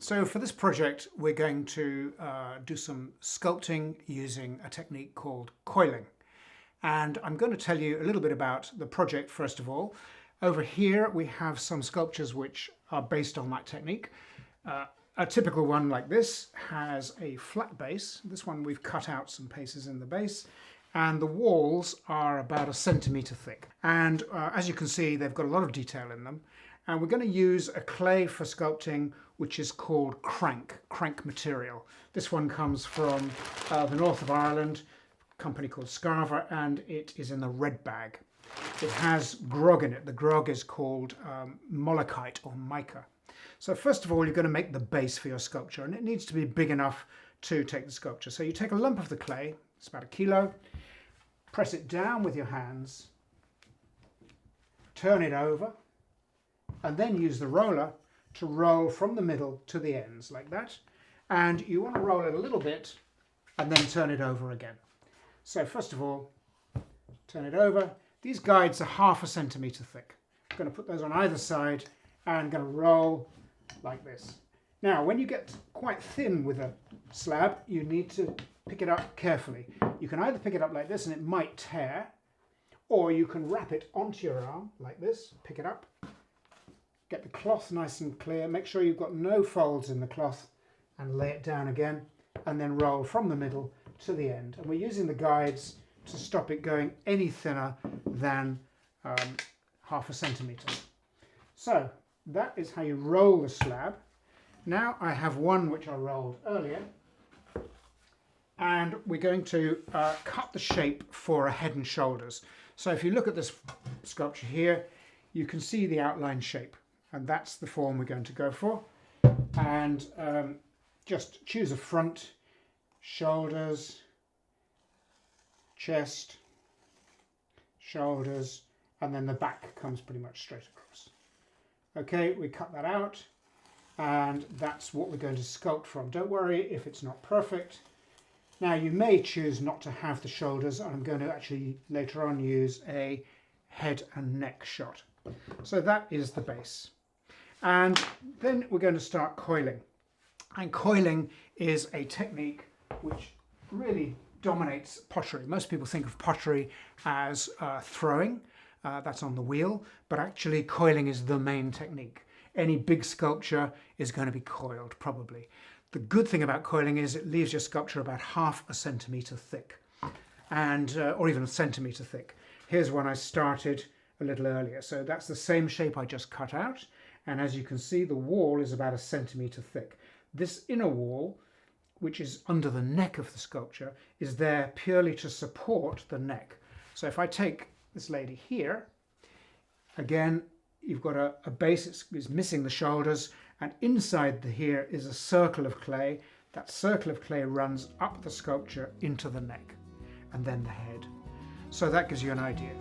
So for this project, we're going to do some sculpting using a technique called coiling. And I'm going to tell you a little bit about the project first of all. Over here we have some sculptures which are based on that technique. A typical one like this has a flat base. This one we've cut out some pieces in the base, and the walls are about 1 centimetre thick. And as you can see, they've got a lot of detail in them. And we're going to use a clay for sculpting which is called crank material. This one comes from the north of Ireland, a company called Scarver, and it is in the red bag. It has grog in it. The grog is called molokite or mica. So first of all, you're going to make the base for your sculpture, and it needs to be big enough to take the sculpture. So you take a lump of the clay, it's about 1 kilo, press it down with your hands, turn it over, and then use the roller to roll from the middle to the ends like that. And you want to roll it a little bit and then turn it over again. So first of all, turn it over. These guides are 0.5 centimetre thick. I'm going to put those on either side and going to roll like this. Now, when you get quite thin with a slab, you need to pick it up carefully. You can either pick it up like this and it might tear, or you can wrap it onto your arm like this, pick it up, get the cloth nice and clear, make sure you've got no folds in the cloth, and lay it down again, and then roll from the middle to the end. And we're using the guides to stop it going any thinner than 0.5 centimetre. So that is how you roll the slab. Now I have one which I rolled earlier, and we're going to cut the shape for a head and shoulders. So if you look at this sculpture here, you can see the outline shape, and that's the form we're going to go for. And just choose a front, shoulders, chest, shoulders, and then the back comes pretty much straight across. Okay, we cut that out, and that's what we're going to sculpt from. Don't worry if it's not perfect. Now you may choose not to have the shoulders, and I'm going to actually later on use a head and neck shot. So that is the base. And then we're going to start coiling. And coiling is a technique which really dominates pottery. Most people think of pottery as throwing, that's on the wheel, but actually coiling is the main technique. Any big sculpture is going to be coiled, probably. The good thing about coiling is it leaves your sculpture about 0.5 centimetre thick, and or even 1 centimetre thick. Here's one I started a little earlier, so that's the same shape I just cut out, and as you can see, the wall is about 1 centimetre thick. This inner wall, which is under the neck of the sculpture, is there purely to support the neck. So if I take this lady here, again, you've got a base is missing the shoulders, and inside here is a circle of clay. That circle of clay runs up the sculpture into the neck, and then the head. So that gives you an idea.